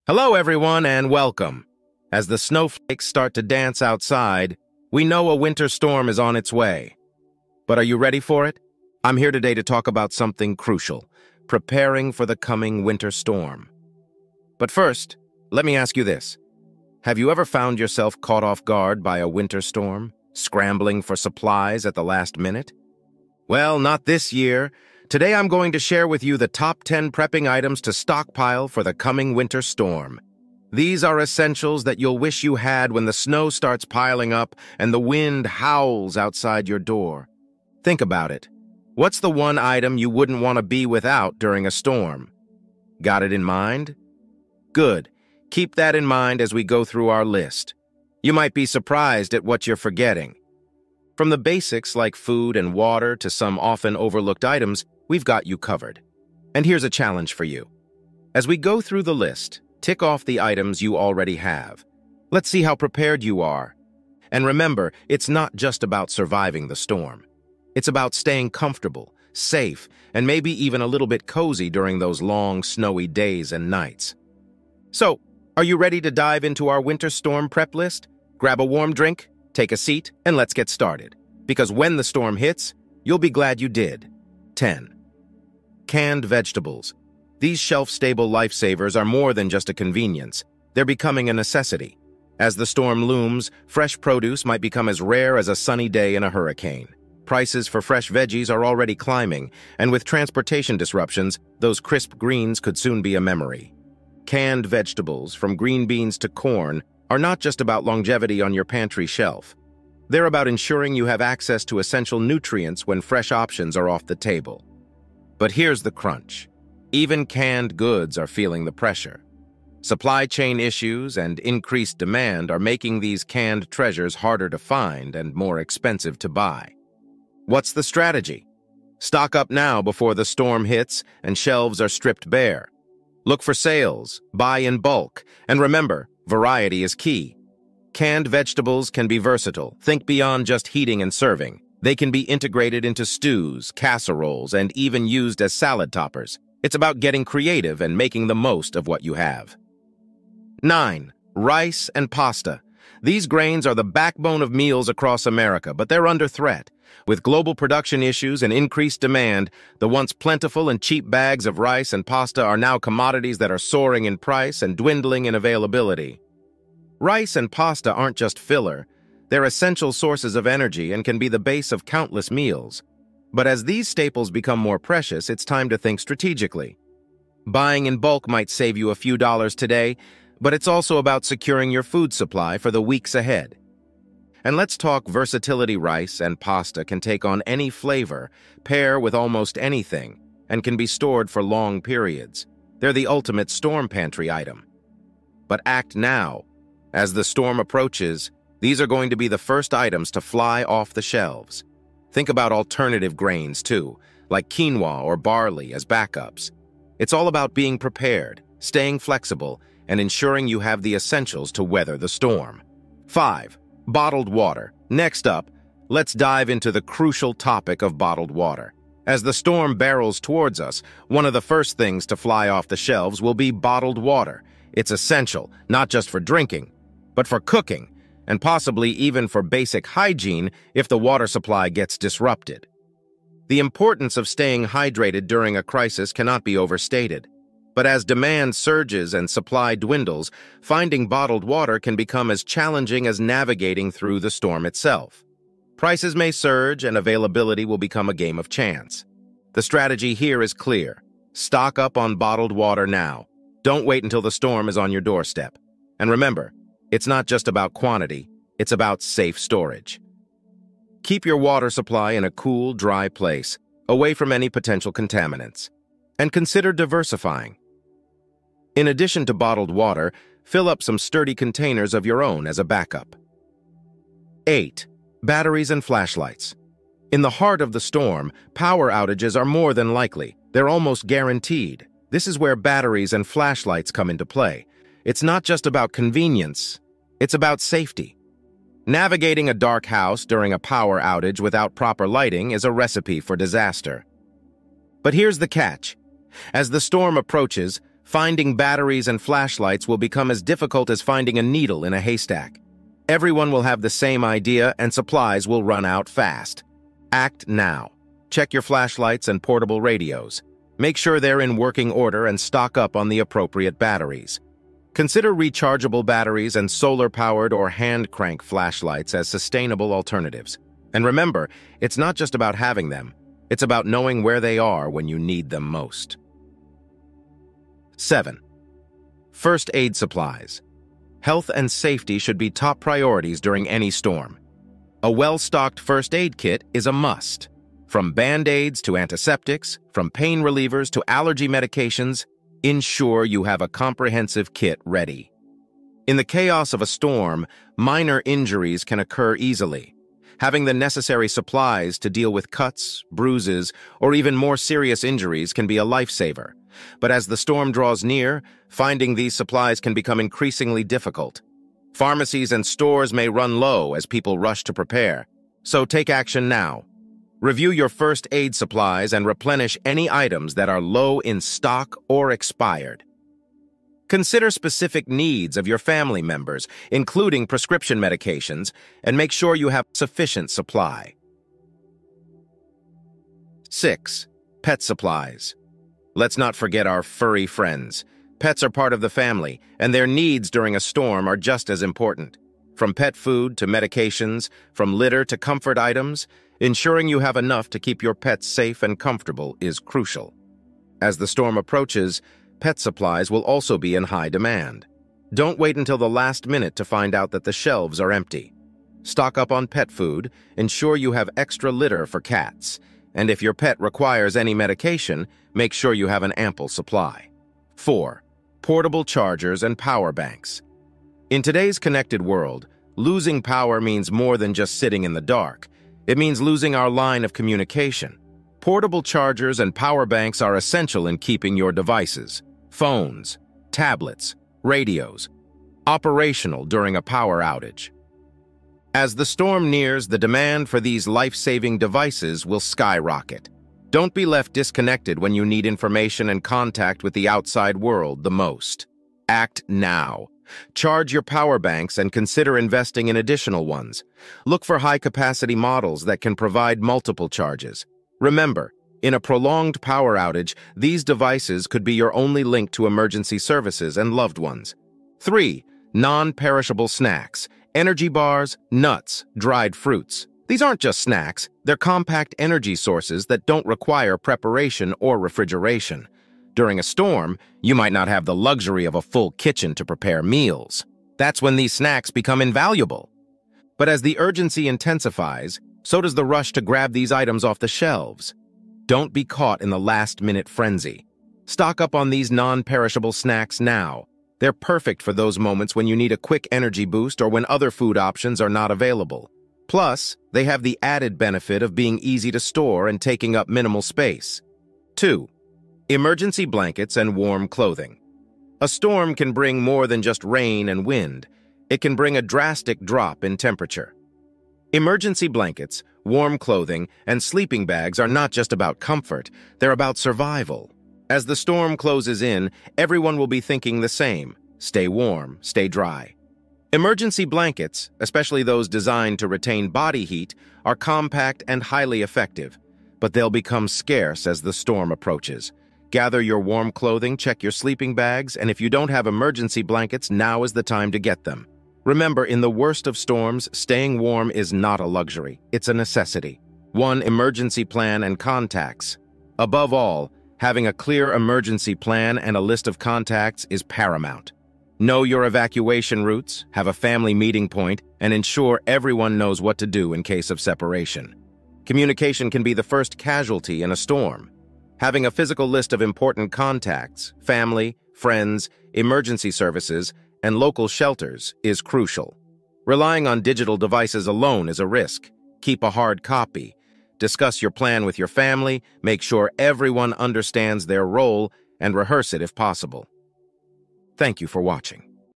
Hello, everyone, and welcome. As the snowflakes start to dance outside, we know a winter storm is on its way. But are you ready for it? I'm here today to talk about something crucial, preparing for the coming winter storm. But first, let me ask you this. Have you ever found yourself caught off guard by a winter storm, scrambling for supplies at the last minute? Well, not this year. Today I'm going to share with you the top 10 prepping items to stockpile for the coming winter storm. These are essentials that you'll wish you had when the snow starts piling up and the wind howls outside your door. Think about it. What's the one item you wouldn't want to be without during a storm? Got it in mind? Good. Keep that in mind as we go through our list. You might be surprised at what you're forgetting. From the basics like food and water to some often overlooked items, we've got you covered. And here's a challenge for you. As we go through the list, tick off the items you already have. Let's see how prepared you are. And remember, it's not just about surviving the storm. It's about staying comfortable, safe, and maybe even a little bit cozy during those long, snowy days and nights. So, are you ready to dive into our winter storm prep list? Grab a warm drink, take a seat, and let's get started. Because when the storm hits, you'll be glad you did. 10. Canned vegetables. These shelf-stable lifesavers are more than just a convenience. They're becoming a necessity. As the storm looms, fresh produce might become as rare as a sunny day in a hurricane. Prices for fresh veggies are already climbing, and with transportation disruptions, those crisp greens could soon be a memory. Canned vegetables, from green beans to corn, are not just about longevity on your pantry shelf. They're about ensuring you have access to essential nutrients when fresh options are off the table. But here's the crunch. Even canned goods are feeling the pressure. Supply chain issues and increased demand are making these canned treasures harder to find and more expensive to buy. What's the strategy? Stock up now before the storm hits and shelves are stripped bare. Look for sales, buy in bulk, and remember, variety is key. Canned vegetables can be versatile. Think beyond just heating and serving. They can be integrated into stews, casseroles, and even used as salad toppers. It's about getting creative and making the most of what you have. 9. Rice and pasta. These grains are the backbone of meals across America, but they're under threat. With global production issues and increased demand, the once plentiful and cheap bags of rice and pasta are now commodities that are soaring in price and dwindling in availability. Rice and pasta aren't just filler. They're essential sources of energy and can be the base of countless meals. But as these staples become more precious, it's time to think strategically. Buying in bulk might save you a few dollars today, but it's also about securing your food supply for the weeks ahead. And let's talk versatility. Rice and pasta can take on any flavor, pair with almost anything, and can be stored for long periods. They're the ultimate storm pantry item. But act now. As the storm approaches, these are going to be the first items to fly off the shelves. Think about alternative grains too, like quinoa or barley as backups. It's all about being prepared, staying flexible, and ensuring you have the essentials to weather the storm. 5. Bottled water. Next up, let's dive into the crucial topic of bottled water. As the storm barrels towards us, one of the first things to fly off the shelves will be bottled water. It's essential, not just for drinking, but for cooking, and possibly even for basic hygiene if the water supply gets disrupted. The importance of staying hydrated during a crisis cannot be overstated. But as demand surges and supply dwindles, finding bottled water can become as challenging as navigating through the storm itself. Prices may surge and availability will become a game of chance. The strategy here is clear. Stock up on bottled water now. Don't wait until the storm is on your doorstep. And remember, it's not just about quantity, it's about safe storage. Keep your water supply in a cool, dry place, away from any potential contaminants. And consider diversifying. In addition to bottled water, fill up some sturdy containers of your own as a backup. 8. Batteries and flashlights. In the heart of the storm, power outages are more than likely. They're almost guaranteed. This is where batteries and flashlights come into play. It's not just about convenience, it's about safety. Navigating a dark house during a power outage without proper lighting is a recipe for disaster. But here's the catch. As the storm approaches, Finding batteries and flashlights will become as difficult as finding a needle in a haystack. Everyone will have the same idea and supplies will run out fast. Act now. Check your flashlights and portable radios. Make sure they're in working order and stock up on the appropriate batteries. Consider rechargeable batteries and solar-powered or hand-crank flashlights as sustainable alternatives. And remember, it's not just about having them. It's about knowing where they are when you need them most. 7. First aid supplies. Health and safety should be top priorities during any storm. A well-stocked first aid kit is a must. From Band-Aids to antiseptics, from pain relievers to allergy medications, ensure you have a comprehensive kit ready. In the chaos of a storm, minor injuries can occur easily. Having the necessary supplies to deal with cuts, bruises, or even more serious injuries can be a lifesaver. But as the storm draws near, finding these supplies can become increasingly difficult. Pharmacies and stores may run low as people rush to prepare. So take action now. Review your first aid supplies and replenish any items that are low in stock or expired. Consider specific needs of your family members, including prescription medications, and make sure you have sufficient supply. 6. Pet supplies. Let's not forget our furry friends. Pets are part of the family, and their needs during a storm are just as important. From pet food to medications, from litter to comfort items, ensuring you have enough to keep your pets safe and comfortable is crucial. As the storm approaches, pet supplies will also be in high demand. Don't wait until the last minute to find out that the shelves are empty. Stock up on pet food, ensure you have extra litter for cats, and if your pet requires any medication, make sure you have an ample supply. 4. Portable chargers and power banks. In today's connected world, losing power means more than just sitting in the dark. It means losing our line of communication. Portable chargers and power banks are essential in keeping your devices, phones, tablets, radios, operational during a power outage. As the storm nears, the demand for these life-saving devices will skyrocket. Don't be left disconnected when you need information and contact with the outside world the most. Act now. Charge your power banks and consider investing in additional ones. Look for high-capacity models that can provide multiple charges. Remember, in a prolonged power outage, these devices could be your only link to emergency services and loved ones. 3. Non-perishable snacks. Energy bars, nuts, dried fruits. These aren't just snacks, they're compact energy sources that don't require preparation or refrigeration. During a storm, you might not have the luxury of a full kitchen to prepare meals. That's when these snacks become invaluable. But as the urgency intensifies, so does the rush to grab these items off the shelves. Don't be caught in the last-minute frenzy. Stock up on these non-perishable snacks now. They're perfect for those moments when you need a quick energy boost or when other food options are not available. Plus, they have the added benefit of being easy to store and taking up minimal space. 2. Emergency blankets and warm clothing. A storm can bring more than just rain and wind. It can bring a drastic drop in temperature. Emergency blankets, warm clothing, and sleeping bags are not just about comfort, they're about survival. As the storm closes in, everyone will be thinking the same: stay warm, stay dry. Emergency blankets, especially those designed to retain body heat, are compact and highly effective, but they'll become scarce as the storm approaches. Gather your warm clothing, check your sleeping bags, and if you don't have emergency blankets, now is the time to get them. Remember, in the worst of storms, staying warm is not a luxury, it's a necessity. 1. Emergency plan and contacts. Above all, having a clear emergency plan and a list of contacts is paramount. Know your evacuation routes, have a family meeting point, and ensure everyone knows what to do in case of separation. Communication can be the first casualty in a storm. Having a physical list of important contacts, family, friends, emergency services, and local shelters is crucial. Relying on digital devices alone is a risk. Keep a hard copy. Discuss your plan with your family, make sure everyone understands their role, and rehearse it if possible. Thank you for watching.